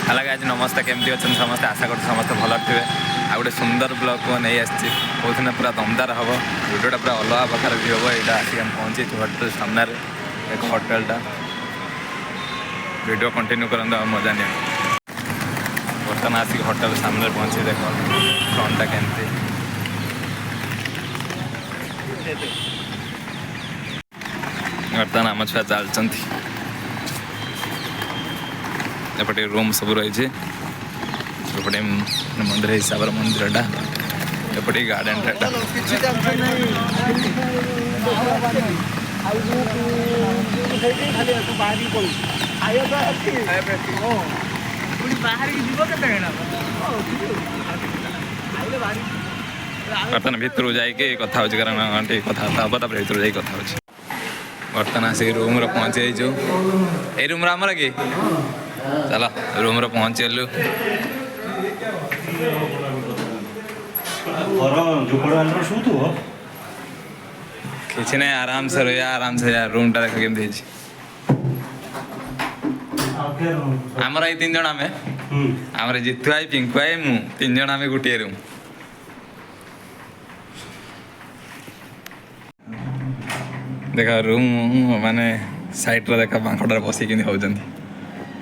हालांकि आज नमस्ते केमती अच्छा समस्ते आशा कर समस्त भल थे आ गए सुंदर ब्लॉग को नहीं आसी कौन पूरा दमदार हम भिडियोटा पूरा अलग प्रकार भी हम यहाँ आसिक पहुँचे होटेल सामने एक होटेलटा वीडियो कंटिन्यू करते मजा नहीं बर्तमान आसिक होटेल सामने पहुँचे देख फ्रंटा केमती बर्तमान आम छुआ चलती एपटे रूम सब रही एपटे मंदिर हिसाब से मंदिरटा एपटे गार्डन बर्तमान भितर जाइए कथा हो कारण कथा हम भर जा कथा हो बर्तमान से रूम पहुँची जाइए ये रूम आमर कि चलो रूम पहुँची गलु किसी नहीं आराम से रहा आराम से यार रूम टा देख केमती आमर ये 3 जन आम आमर जितु आई पिंकु आई मु 3 जन आम गोटे रूम देखा रूम माने साइड देखा बांकटार बस कि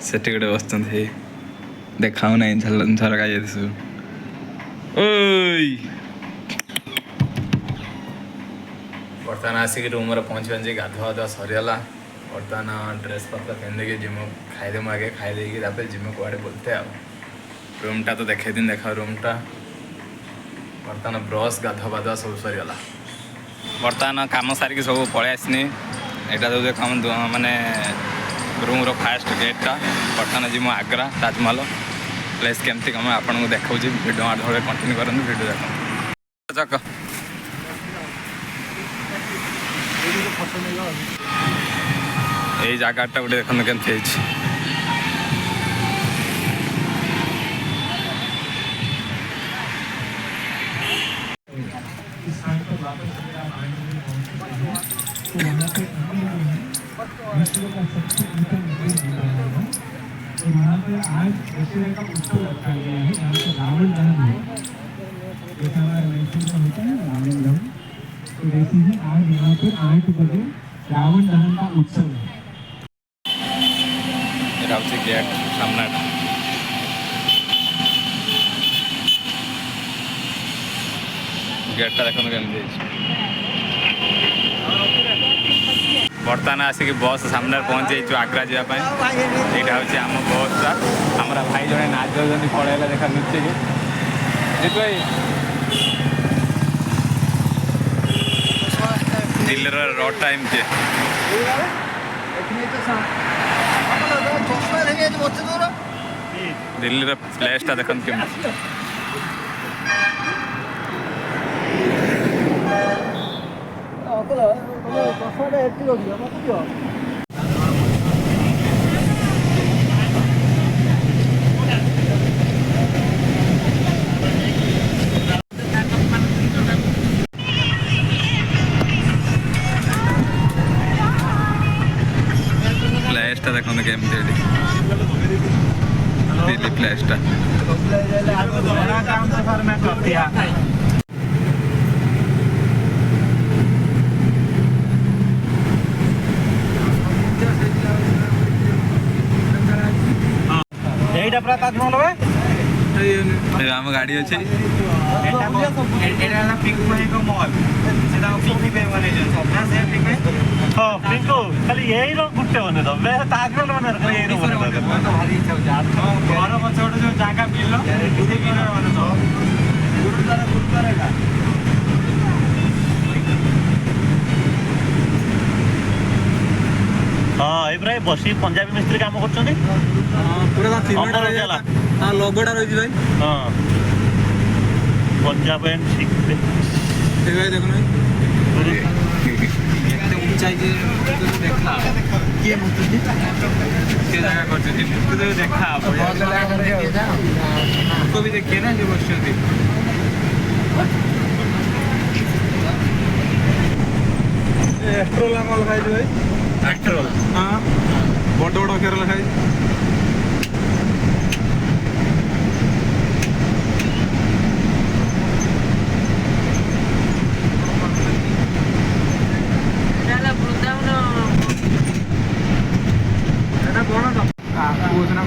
सेठी गोटे बस देखा ना झरका सब बर्तमान आसिक रूम पहुँच पाचे गाधुआ सरीगला बर्तमान ड्रेस पत्र पिंधिकी जिम खाईदेमु आगे खाईदे जिम कड़े बोलते आ रूमटा तो देखे दिन देखा रूमटा बर्तमान ब्रश गाधुआ सब सरीगला बर्तमान कम सारिक सब पलि आसनी यहाँ जो देख माने रूम फास्ट गेटा बर्तमान जिम आग्रा ताजमहल प्लेस केमती कम आपको देखा भिडियो आगे कंटिन्यू करूँ भिडियो देख चक यही जगटा गोटे देखते केमती यहाँ पे आज दशहरे का उत्सव रखा गया है यहाँ पे रावण दहन है जैसा हमारे मैसूर में होता है रावण दहन तो वैसे ही आज यहाँ पे 8 बजे रावण दहन का उत्सव है गेट सामना गेटा देखो केमती बर्तमान आसिक बस सामने पहुँची जाइए आग्रा जावाई यहाँ हूँ आम बसटा हमारा भाई जड़े नाच पलैला देखा नृत्य की जीतु भाई दिल्ली रोड टाइम के दिल्ली प्लेसटा देख केमती प्लेसटा देख केमती दिल्ली प्लेसटा आम गाड़ी अच्छे खाली यही गुटे बने ताजमहल बने घर पछ जो जगह मिल हाँ ये प्राय बसी पंजाबी मिस्त्री काम कर लोगोटा रही भाई हाँ पंजाब एंड सिख भाई देखो ऊंचाई देखा किए देखा उनको भी देखिए ना जो बस एस्ट्रोल खाई भाई एस्ट्रोल हाँ बड़ बड़ अक्षर लिखाई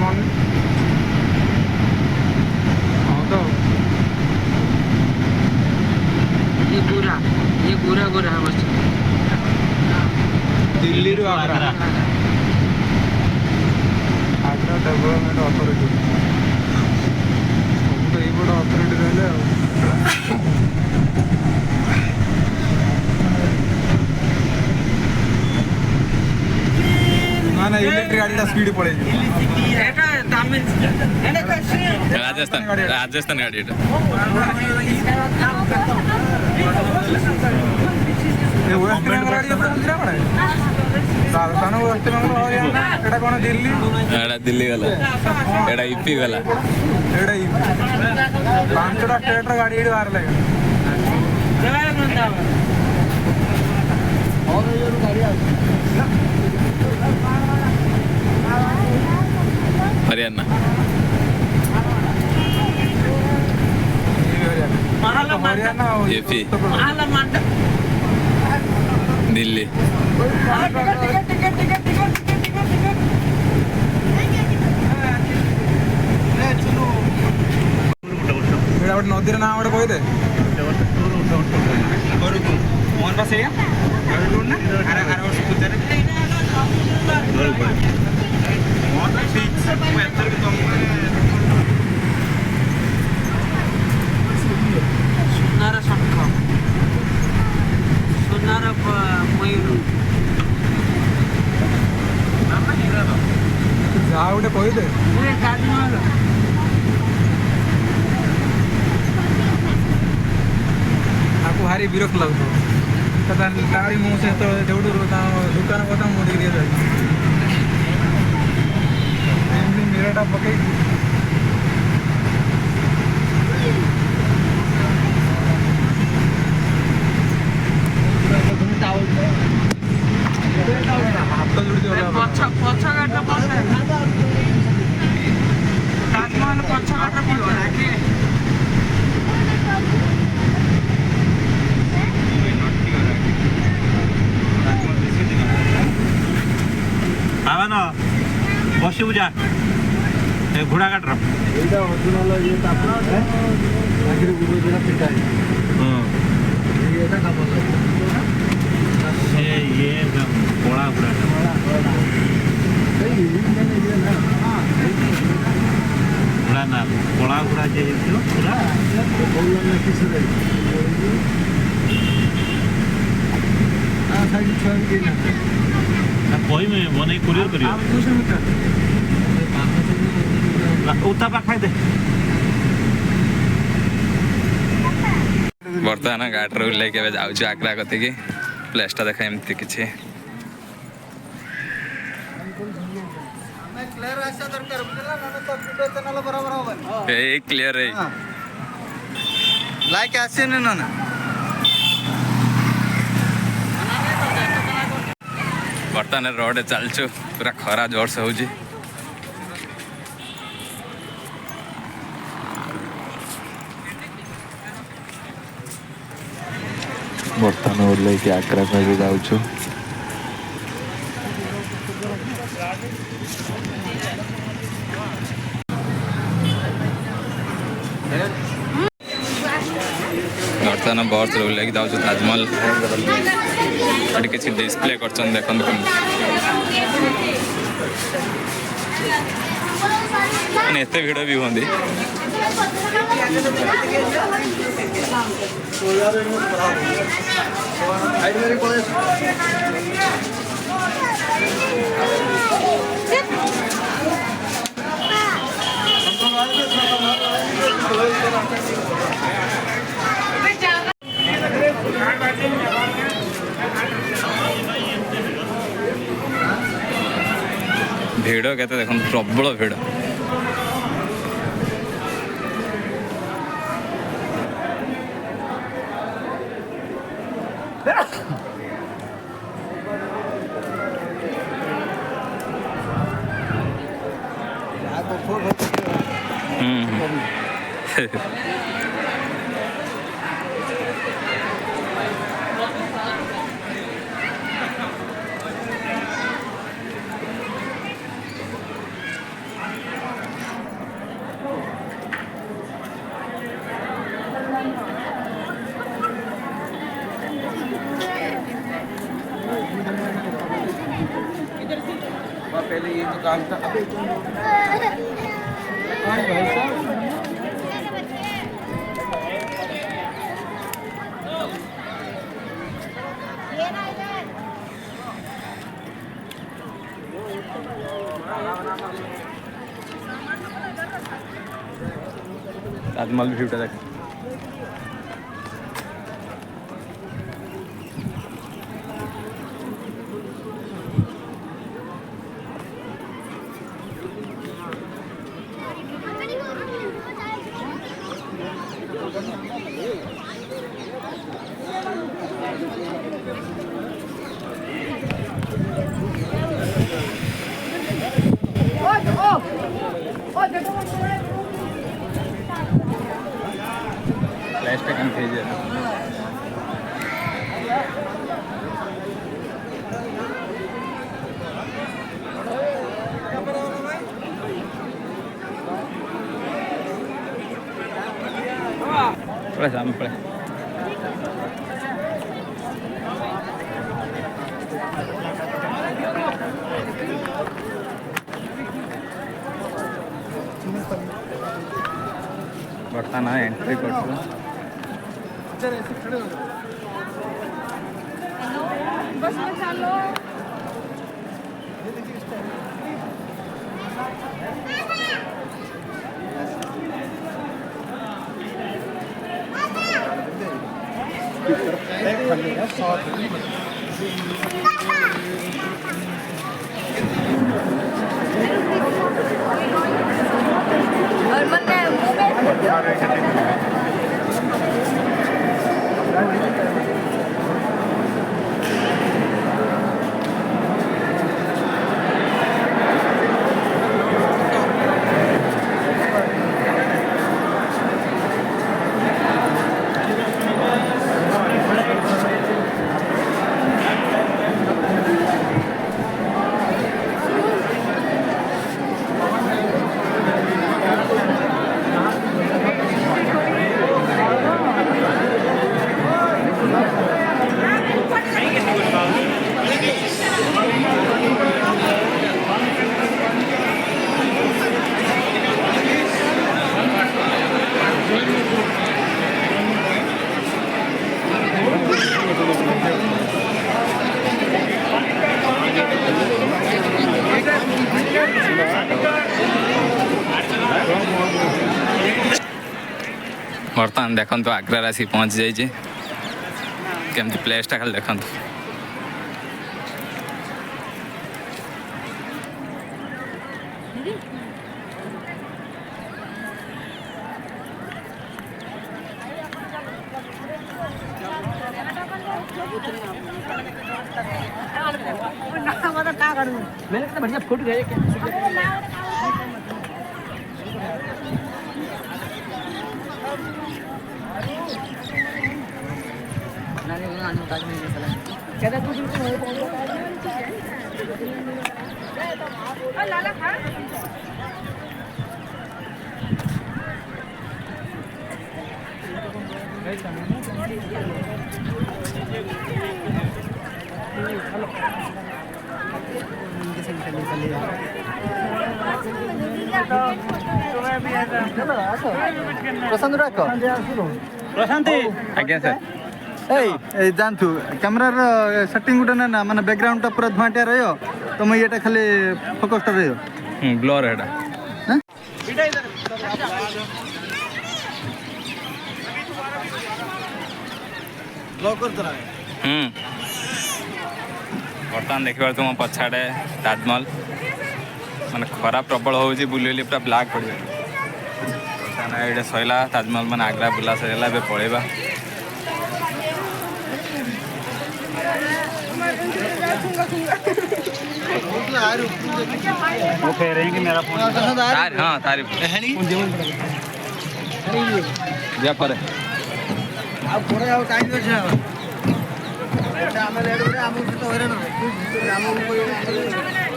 कौन हाँ तो ये गोरा गोरा है बस दिल्ली रू आग्रा आग्रा डेवलपमेंट अथॉरिटी तो ये बड़ा अथॉरिटी रहले ना ना इलेक्ट्रिक गाड़ी का स्पीड पड़े এটা তামিল এটা কাছে राजस्थान गाड़ी এটা ये वेस्ट बेंगल गाड़ी तो बुझरा पड़े राजस्थान वेस्ट बेंगल हरियाणा एटा कोन दिल्ली एड़ा दिल्ली वाला एड़ा यूपी वाला एटा ही पांचटा स्टेट रा गाड़ी एडी बाहर लगे देवाला बृंदावन और ये गाड़ी आ हरियाणा हरियाणा यूपी माला मंड दिल्ली नदी ना गोटे कहदे मोहन पास ସୁନାର ଶଙ୍ଖ ସୁନାର ମୟୂର ଯାହା ଗୋଟେ କହିଦେ ତାଜମହଲ ତାକୁ ଭାରି ବିରକ୍ତ ଲାଗୁଥିବ ତାରି ମୁଁ ସେ ଯୋଉଠୁ ଦୋକାନ କଥା ମୁଁ ଟିକେ ଦିଏ ଏମିତି ମିରଟା ପକେଇକି ହାତ ଯୋଡ଼ି ପଛ ଘାଟ ତାଜମହଲ ପଛ ଘାଟ ପିବ आवान बसबू जा घोड़ा काटर ये कला घोड़ा घोड़ा ना कला घोड़ा जे पूरा कोई में बने कुरियर करियो उता पाखाय दे बर्तमान गाड़ी लेके जाऊँ आग्रा कति प्लेसटा देखा एमती किसी क्लियर है लाइक आसे ना बर्तमान रोड चलचु पूरा खरा जोर से हो बर्तमान ओह्लैकि आग्रा को जाऊँ बर्तमान बस ओह्लैकि जाऊँ ताजमहल ये किसी डिस्प्ले कर देखते एत भिड़ भी हूँ भिड़ के देख प्रबल भिड़ पहले ये दुकान था। अबे हाँ भाई साहब, ताजमहल भी उठा देख। फ्लैश पे कंफ्यूज है। पड़े सामने पड़े। ಬರ್ತಾನ ಎಂಟ್ರಿ ಕೊಟ್ಟು बस में चलो। और मत बर्तमान देखु आग्रा आसिक पहुँची जाइए केमती प्लेसटा खाली देखु बढ़िया फुट गए प्रशांत रख प्रशांति आज्ञा सर ए जानतु कैमरार सेटिंग गुटे ना माने बैकग्राउंड पूरा धुआंटिया रहियो तो मैं ये खाली फोकस कर रहियो ब्लर है बर्तमान देखिए तुम पछाड़े ताजमहल माने खरा प्रबल हो बुली पूरा ब्लाक पड़ जाए ये सैला ताजमहल मैंने आग्रा बुला सैला ए पलैबा वो कह रहे हैं कि मेरा फोन हाँ तारी जा पर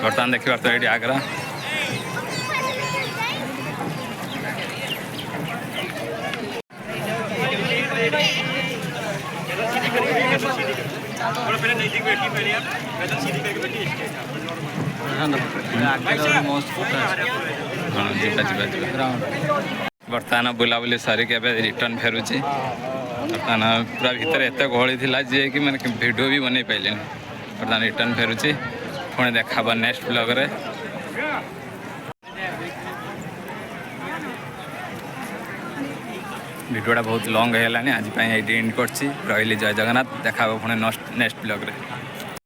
बर्तमान देखिए तो ये आग्रा हाँ ଯିବା ଯିବା ଯିବା ବର୍ତ୍ତମାନ ବୁଲାବୁଲି ସାରିକି ଏବେ ରିଟର୍ନ ଫେରୁଛି। ବର୍ତ୍ତମାନ ପୁରା ଭିତରେ ଏତେ ଗହଳି ଥିଲା ଯେ କି ମାନେ ଭିଡ଼ିଓ ବି ବନେଇ ପାଇଲେନି। ବର୍ତ୍ତମାନ ରିଟର୍ନ ଫେରୁଛି, ପୁଣି ଦେଖା ହବ ନେକ୍ସଟ ବ୍ଲଗ୍ରେ। ଭିଡ଼ିଓଟା ବହୁତ ଲଙ୍ଗ ହେଇଗଲାଣି, ଆଜି ପାଇଁ ଏଇଠି ଏଣ୍ଡ କରିଛି। ରହିଲି, ଜୟ ଜଗନ୍ନାଥ। ଦେଖା ହବ ପୁଣି ନେକ୍ସଟ ବ୍ଲଗ୍ରେ।